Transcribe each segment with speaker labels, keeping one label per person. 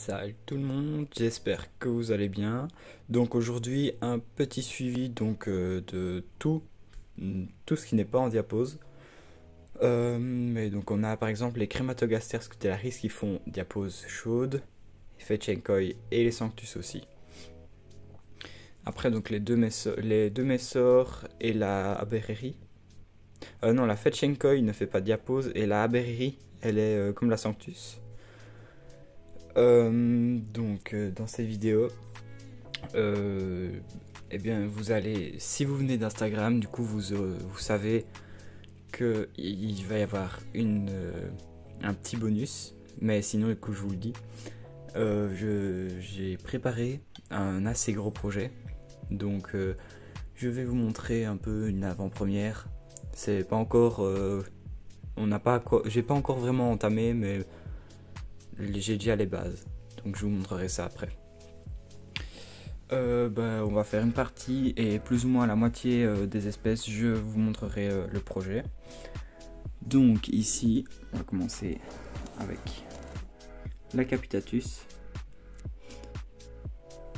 Speaker 1: Salut tout le monde, j'espère que vous allez bien. Donc aujourd'hui un petit suivi de tout ce qui n'est pas en diapose. Mais donc on a par exemple les Crématogaster scutellaris qui font diapose chaude, les Fetchenkoi et les Sanctus aussi. Après donc les deux Messors et la Abereri. Non, la Fetchenkoi ne fait pas de diapose et la Abereri elle est comme la Sanctus. Dans cette vidéo, eh bien, vous allez, si vous venez d'Instagram, du coup, vous savez qu'il va y avoir un petit bonus, mais sinon, du coup, je vous le dis, j'ai préparé un assez gros projet, donc je vais vous montrer un peu une avant-première. C'est pas encore, j'ai pas encore vraiment entamé, mais j'ai déjà les bases, donc je vous montrerai ça après. On va faire une partie et plus ou moins la moitié des espèces, je vous montrerai le projet. Donc ici, on va commencer avec la Capitatus.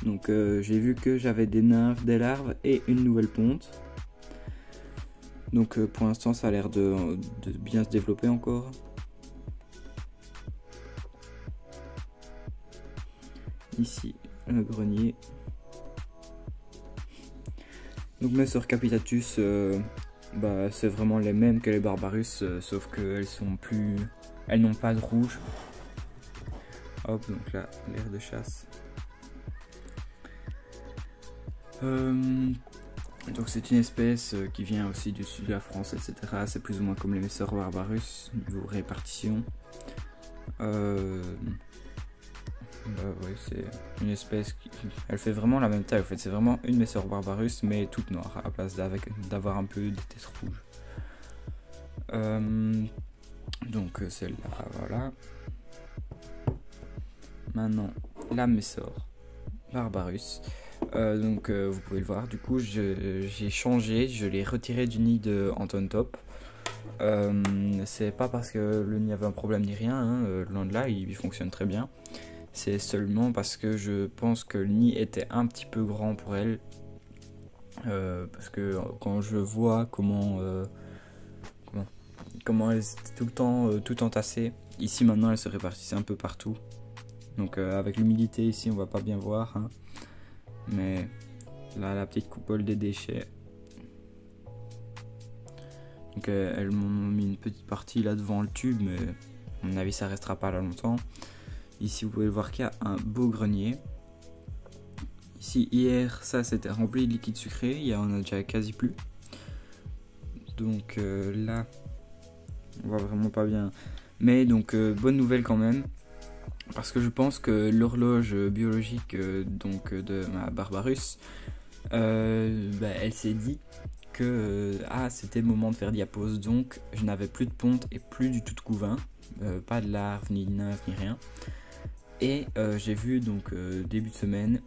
Speaker 1: Donc j'ai vu que j'avais des nymphes, des larves et une nouvelle ponte. Donc pour l'instant ça a l'air de bien se développer encore. Ici le grenier. Donc mes sœurs Capitatus, c'est vraiment les mêmes que les Barbarus, sauf qu'elles sont plus, elles n'ont pas de rouge. Hop, donc là l'air de chasse. Donc c'est une espèce qui vient aussi du sud de la France, etc. C'est plus ou moins comme les Messors Barbarus niveau répartition. Ouais, c'est une espèce qui elle fait vraiment la même taille. En fait, c'est vraiment une Messor Barbarus, mais toute noire à la place d'avoir un peu des têtes rouges. Donc celle-là, voilà. Maintenant, la Messor Barbarus. Vous pouvez le voir. Du coup, j'ai changé, je l'ai retiré du nid de Anton Top. C'est pas parce que le nid avait un problème ni rien, hein, loin de là, il fonctionne très bien. C'est seulement parce que je pense que le nid était un petit peu grand pour elle. Parce que quand je vois comment elle est tout le temps tout entassée, ici maintenant elle se répartissait un peu partout. Donc avec l'humidité ici on va pas bien voir, hein. Mais là la petite coupole des déchets. Donc elles m'ont mis une petite partie là devant le tube, mais à mon avis ça restera pas là longtemps. Ici vous pouvez voir qu'il y a un beau grenier. Ici hier ça c'était rempli de liquide sucré, il y en a déjà quasi plus. Donc là on voit vraiment pas bien. Mais donc bonne nouvelle quand même. Parce que je pense que l'horloge biologique de ma Barbarus, elle s'est dit que c'était le moment de faire diapose. Donc je n'avais plus de ponte et plus du tout de couvain. Pas de larves, ni de nymphes, ni rien. Et j'ai vu donc début de semaine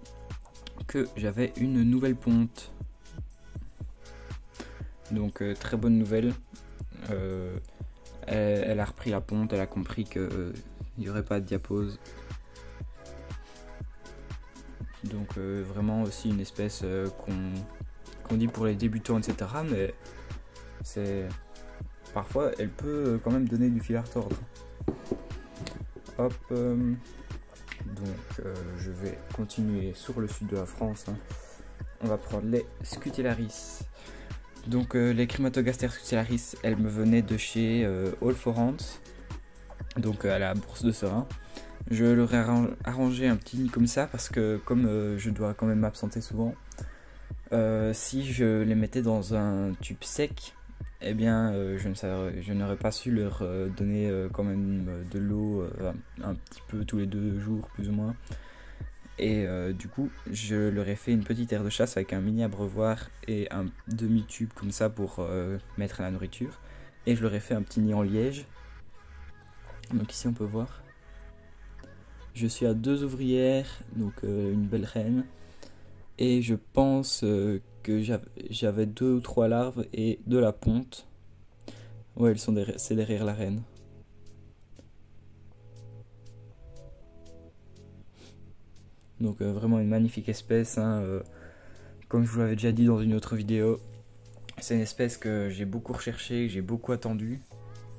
Speaker 1: que j'avais une nouvelle ponte. Donc très bonne nouvelle. Elle a repris la ponte, elle a compris que il n'y aurait pas de diapose. Donc vraiment aussi une espèce qu'on dit pour les débutants, etc. Mais parfois elle peut quand même donner du fil à retordre. Hop. Je vais continuer sur le sud de la France, hein. On va prendre les Scutellaris. Donc les Crématogaster scutellaris, elles me venaient de chez All for Ants, donc à la bourse de Serein. Je leur ai arrangé un petit nid comme ça parce que comme je dois quand même m'absenter souvent, si je les mettais dans un tube sec, eh bien je n'aurais pas su leur donner quand même de l'eau un petit peu tous les 2 jours plus ou moins. Et du coup je leur ai fait une petite aire de chasse avec un mini abreuvoir et un demi-tube comme ça pour mettre la nourriture. Et je leur ai fait un petit nid en liège. Donc ici on peut voir. Je suis à 2 ouvrières, donc une belle reine. Et je pense que j'avais 2 ou 3 larves et de la ponte. Ouais, c'est derrière la reine. Donc vraiment une magnifique espèce, hein, comme je vous l'avais déjà dit dans une autre vidéo. C'est une espèce que j'ai beaucoup recherché, que j'ai beaucoup attendu.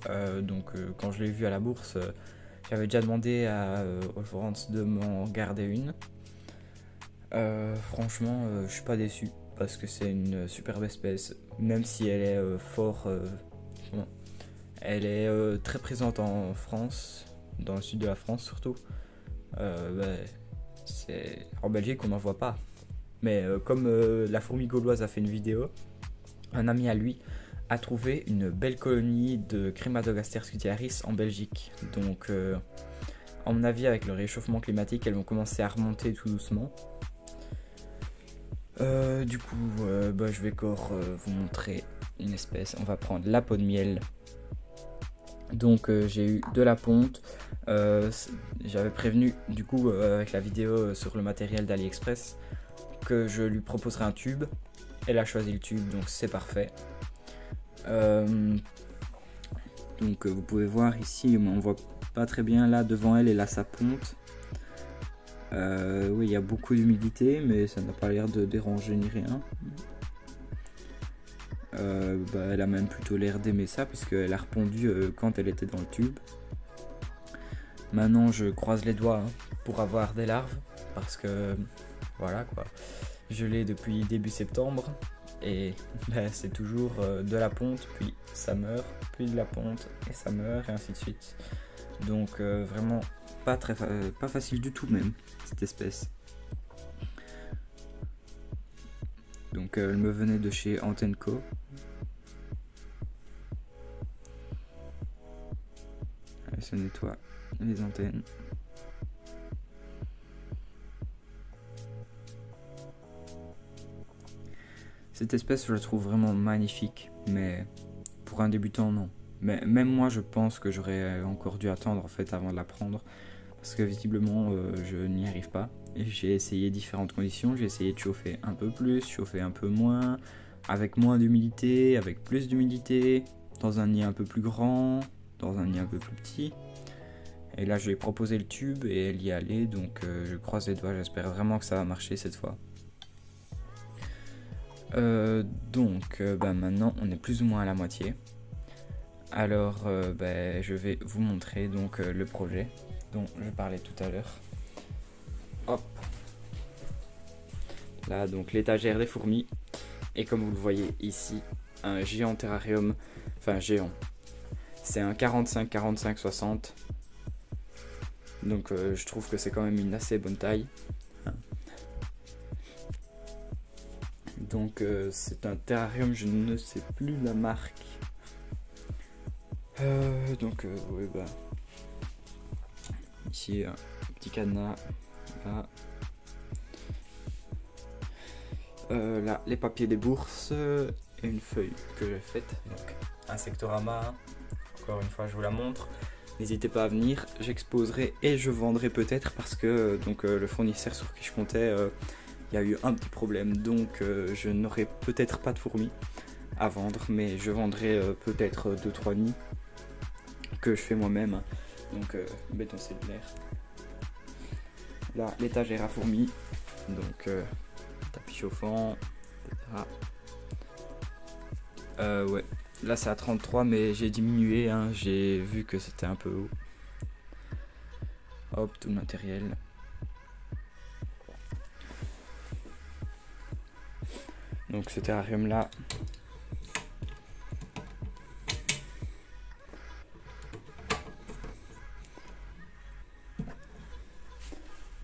Speaker 1: Quand je l'ai vu à la bourse, j'avais déjà demandé à All Forance de m'en garder une. Franchement, je suis pas déçu parce que c'est une superbe espèce, même si elle est elle est très présente en France, dans le sud de la France surtout. En Belgique on n'en voit pas. Mais comme la fourmi gauloise a fait une vidéo, un ami à lui a trouvé une belle colonie de Crematogaster scutillaris en Belgique. Donc à mon avis avec le réchauffement climatique elles vont commencer à remonter tout doucement. Je vais encore vous montrer une espèce. On va prendre la peau de miel. Donc j'ai eu de la ponte. J'avais prévenu du coup avec la vidéo sur le matériel d'AliExpress que je lui proposerai un tube. Elle a choisi le tube, donc c'est parfait. Vous pouvez voir ici, on voit pas très bien là devant elle et là sa ponte. Oui, il y a beaucoup d'humidité, mais ça n'a pas l'air de déranger ni rien. Elle a même plutôt l'air d'aimer ça, puisqu'elle a répondu quand elle était dans le tube. Maintenant, je croise les doigts pour avoir des larves, parce que voilà quoi. Je l'ai depuis début septembre, et c'est toujours de la ponte, puis ça meurt, puis de la ponte, et ça meurt, et ainsi de suite. Donc vraiment pas facile du tout même, cette espèce. Donc elle me venait de chez Antenco. Elle se nettoie les antennes. Cette espèce je la trouve vraiment magnifique, mais pour un débutant non. Mais même moi je pense que j'aurais encore dû attendre en fait avant de la prendre, parce que visiblement je n'y arrive pas. J'ai essayé différentes conditions, j'ai essayé de chauffer un peu plus, chauffer un peu moins, avec moins d'humidité, avec plus d'humidité, dans un nid un peu plus grand, dans un nid un peu plus petit. Et là je lui ai proposé le tube et elle y allait, donc je croise les doigts, j'espère vraiment que ça va marcher cette fois. Maintenant on est plus ou moins à la moitié. Alors je vais vous montrer donc le projet dont je parlais tout à l'heure. Hop. Là donc l'étagère des fourmis, et comme vous le voyez ici, un géant terrarium, enfin géant, c'est un 45-45-60, donc je trouve que c'est quand même une assez bonne taille. Donc c'est un terrarium, je ne sais plus la marque. Ici un petit cadenas, là les papiers des bourses et une feuille que j'ai faite, donc Insectorama. Encore une fois je vous la montre, n'hésitez pas à venir, j'exposerai et je vendrai peut-être, parce que le fournisseur sur qui je comptais, il y a eu un petit problème, donc je n'aurai peut-être pas de fourmis à vendre, mais je vendrai peut-être 2-3 nids que je fais moi-même, donc béton cellulaire. Là l'étagère à fourmis, donc tapis chauffant, etc. Ouais, là c'est à 33, mais j'ai diminué, j'ai vu que c'était un peu haut. Hop, tout le matériel. Donc ce terrarium là,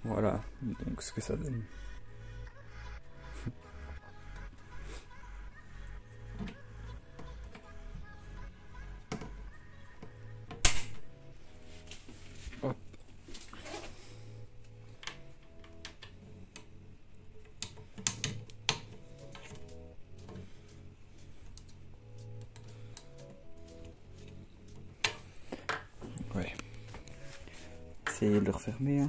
Speaker 1: voilà donc ce que ça donne. Hop. Ouais. Essayez de le refermer.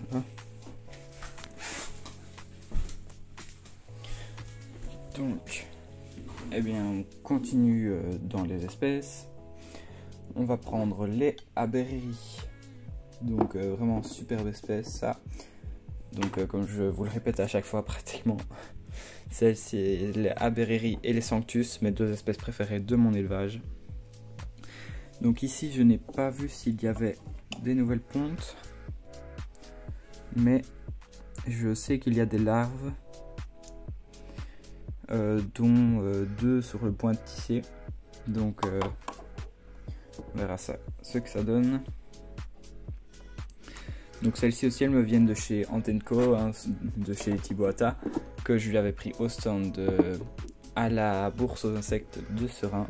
Speaker 1: Voilà. Donc, eh bien on continue dans les espèces. On va prendre les Abereri. Donc vraiment superbe espèce ça. Donc comme je vous le répète à chaque fois pratiquement, celle-ci, les Abereri et les Sanctus, mes deux espèces préférées de mon élevage. Donc ici je n'ai pas vu s'il y avait des nouvelles pontes, mais je sais qu'il y a des larves, dont deux sur le point de tisser. Donc on verra ça, ce que ça donne. Donc celles-ci aussi, elles me viennent de chez Antenco, hein, de chez Thibaut, que je lui avais pris au stand à la bourse aux insectes de Serein.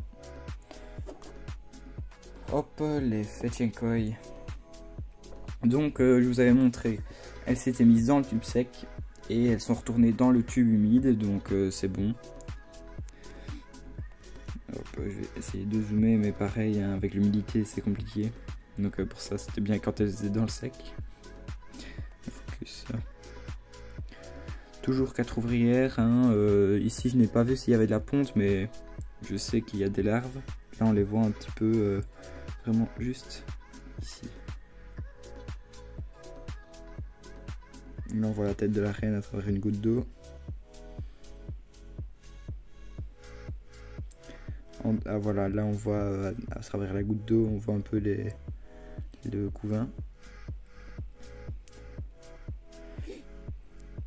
Speaker 1: Hop, les Fetchenkoi. Donc je vous avais montré, elles s'étaient mises dans le tube sec et elles sont retournées dans le tube humide, donc c'est bon. Hop, je vais essayer de zoomer, mais pareil, hein, avec l'humidité c'est compliqué. Donc pour ça c'était bien quand elles étaient dans le sec. Focus. Toujours 4 ouvrières, hein. Ici je n'ai pas vu s'il y avait de la ponte, mais je sais qu'il y a des larves. Là on les voit un petit peu, vraiment juste ici. Là on voit la tête de la reine à travers une goutte d'eau. Ah voilà, là on voit à travers la goutte d'eau, on voit un peu le couvain.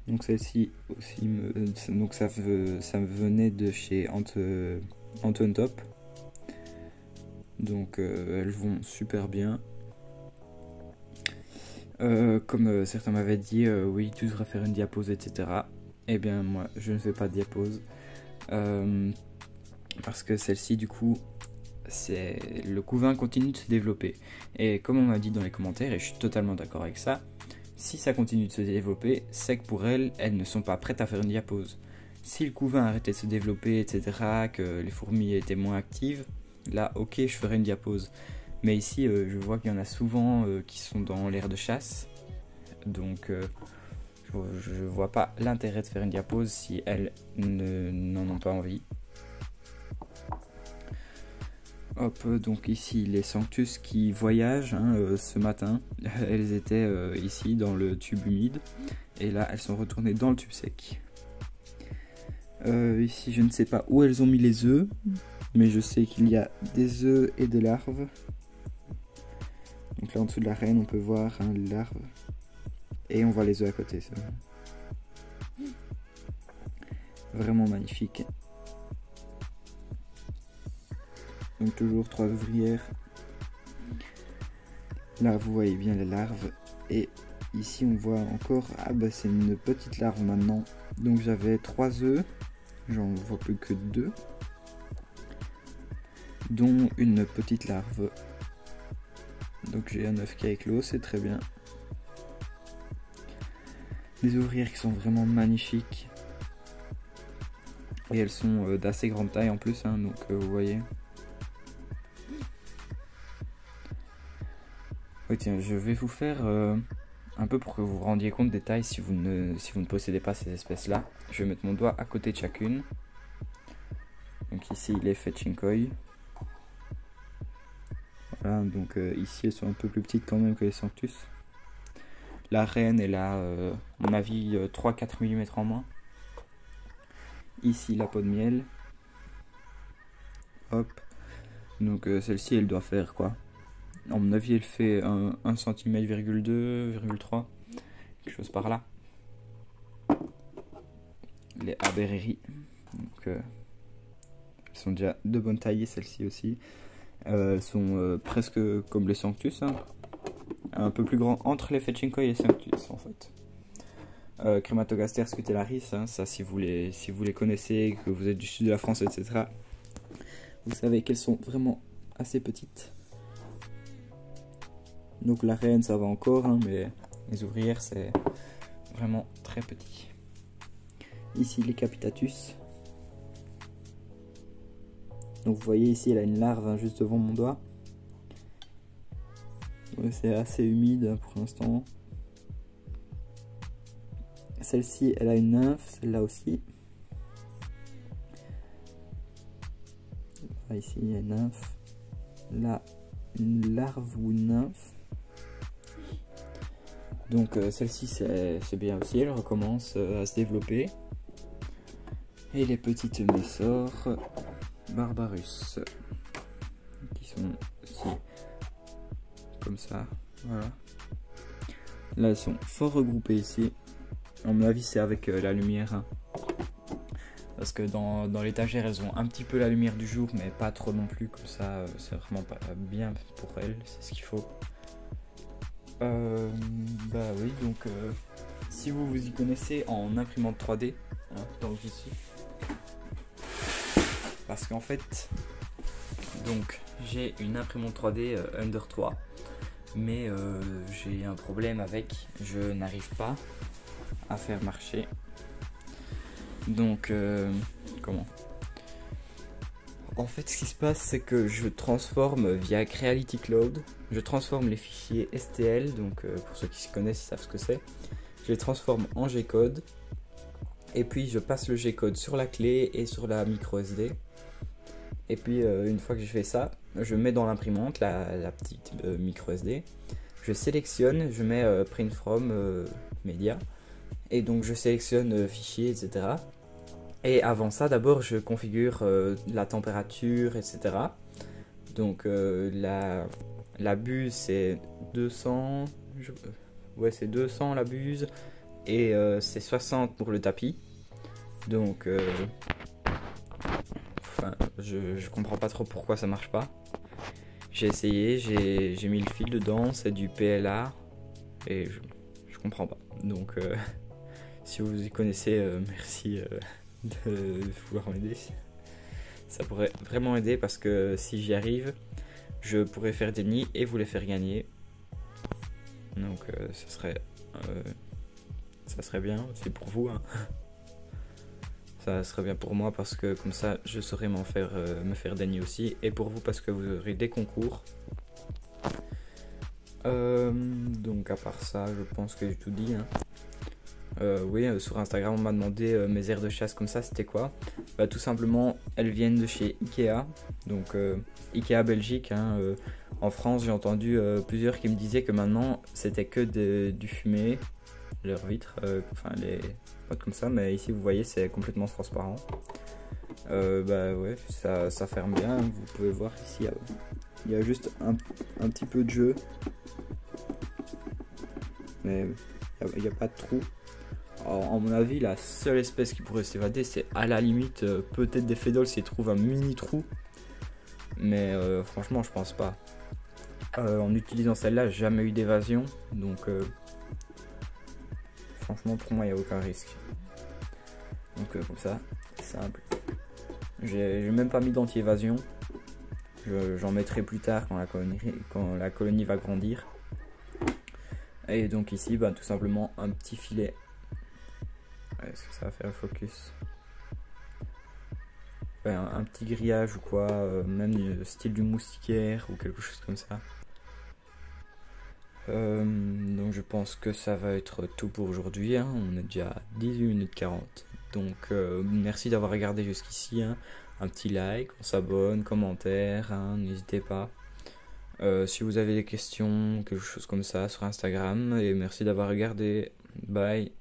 Speaker 1: Donc celle-ci aussi, donc ça venait de chez Antoine Top. Donc elles vont super bien. Comme certains m'avaient dit, oui tu devrais faire une diapose, etc. Eh bien moi je ne fais pas de diapose. Parce que celle-ci du coup, le couvain continue de se développer. Et comme on m'a dit dans les commentaires, et je suis totalement d'accord avec ça, si ça continue de se développer, c'est que pour elles ne sont pas prêtes à faire une diapose. Si le couvain arrêtait de se développer, etc., que les fourmis étaient moins actives, là ok je ferais une diapose. Mais ici je vois qu'il y en a souvent qui sont dans l'aire de chasse, donc je vois pas l'intérêt de faire une diapose si elles n'en ont pas envie. Hop, donc ici les Sanctus qui voyagent, hein, ce matin, elles étaient ici dans le tube humide et là elles sont retournées dans le tube sec. Ici je ne sais pas où elles ont mis les œufs, mais je sais qu'il y a des œufs et des larves. Donc là en dessous de la reine on peut voir, hein, les larves et on voit les œufs à côté. Ça. Vraiment magnifique. Donc toujours 3 ouvrières. Là vous voyez bien les larves. Et ici on voit encore, ah bah c'est une petite larve maintenant. Donc j'avais 3 œufs, j'en vois plus que 2. Dont une petite larve. Donc j'ai un œuf qui a éclos, c'est très bien. Des ouvrières qui sont vraiment magnifiques. Et elles sont d'assez grande taille en plus, hein, donc vous voyez. Oui, tiens, je vais vous faire un peu pour que vous vous rendiez compte des tailles si vous ne possédez pas ces espèces là. Je vais mettre mon doigt à côté de chacune. Donc ici les Fetchenkoi. Voilà, donc ici elles sont un peu plus petites quand même que les Sanctus. La reine elle a à mon avis 3-4 mm en moins. Ici la peau de miel. Hop. Donc celle-ci elle doit faire quoi? À mon avis elle fait 1 cm, 2,3, quelque chose par là. Les Abereri. Donc elles sont déjà de bonne taille, celles-ci aussi. Elles sont presque comme les Sanctus, hein. Un peu plus grand entre les Fetchenkoi et les Sanctus en fait. Crématogaster scutellaris, hein, ça si vous les connaissez, que vous êtes du sud de la France, etc. Vous savez qu'elles sont vraiment assez petites. Donc la reine ça va encore, hein, mais les ouvrières c'est vraiment très petit. Ici les Capitatus. Donc vous voyez ici elle a une larve, hein, juste devant mon doigt. C'est assez humide, hein, pour l'instant. Celle-ci elle a une nymphe, celle-là aussi. Là ici il y a une nymphe, là une larve ou une nymphe. Donc celle-ci c'est bien aussi, elle recommence à se développer. Et les petites Messor Barbarus qui sont aussi comme ça, voilà. Là elles sont fort regroupées ici. À mon avis c'est avec la lumière, hein. Parce que dans l'étagère elles ont un petit peu la lumière du jour mais pas trop non plus, comme ça c'est vraiment pas bien pour elles, c'est ce qu'il faut. Bah oui, donc si vous vous y connaissez en imprimante 3D, hein, tant que j'y suis, parce qu'en fait donc j'ai une imprimante 3D Under 3, mais j'ai un problème avec, je n'arrive pas à faire marcher. Donc comment, en fait ce qui se passe c'est que je transforme via Creality Cloud, je transforme les fichiers STL, donc pour ceux qui se connaissent ils savent ce que c'est, je les transforme en G-code et puis je passe le G-code sur la clé et sur la micro SD. Et puis une fois que je fais ça, je mets dans l'imprimante la petite micro SD, je sélectionne, je mets print from media, et donc je sélectionne fichier, etc. Et avant ça, d'abord je configure la température, etc. Donc la buse c'est 200, ouais c'est 200 la buse, et c'est 60 pour le tapis. Donc je comprends pas trop pourquoi ça marche pas. J'ai essayé, j'ai mis le fil dedans, c'est du PLA et je comprends pas. Donc si vous y connaissez, merci de vouloir m'aider. Ça pourrait vraiment aider parce que si j'y arrive, je pourrais faire des nids et vous les faire gagner. Donc ça serait bien, c'est pour vous, hein. Ça serait bien pour moi parce que comme ça je saurais me faire des nids aussi, et pour vous parce que vous aurez des concours. Donc à part ça, je pense que j'ai tout dit, hein. Oui, sur Instagram on m'a demandé mes aires de chasse comme ça, c'était quoi? Bah, tout simplement elles viennent de chez Ikea, donc Ikea Belgique, hein. En France j'ai entendu plusieurs qui me disaient que maintenant c'était que du fumé, leurs vitres, enfin les potes comme ça, mais ici vous voyez c'est complètement transparent. Bah ouais, ça ferme bien, vous pouvez voir ici il y a juste un petit peu de jeu, mais il n'y a pas de trou. Alors, à mon avis, la seule espèce qui pourrait s'évader, c'est à la limite peut-être des fédoles s'ils trouvent un mini trou. Mais franchement, je pense pas. En utilisant celle-là, j'ai jamais eu d'évasion. Donc, franchement, pour moi, il n'y a aucun risque. Donc, comme ça, simple. J'ai même pas mis d'anti-évasion. J'en mettrai plus tard quand la colonie va grandir. Et donc, ici, bah, tout simplement un petit filet. Est-ce que ça va faire le focus? Ouais, un petit grillage ou quoi, même style du moustiquaire ou quelque chose comme ça. Donc je pense que ça va être tout pour aujourd'hui, hein. On est déjà à 18 minutes 40. Donc merci d'avoir regardé jusqu'ici, hein. Un petit like, on s'abonne, commentaire, hein, n'hésitez pas. Si vous avez des questions, quelque chose comme ça sur Instagram, et merci d'avoir regardé. Bye.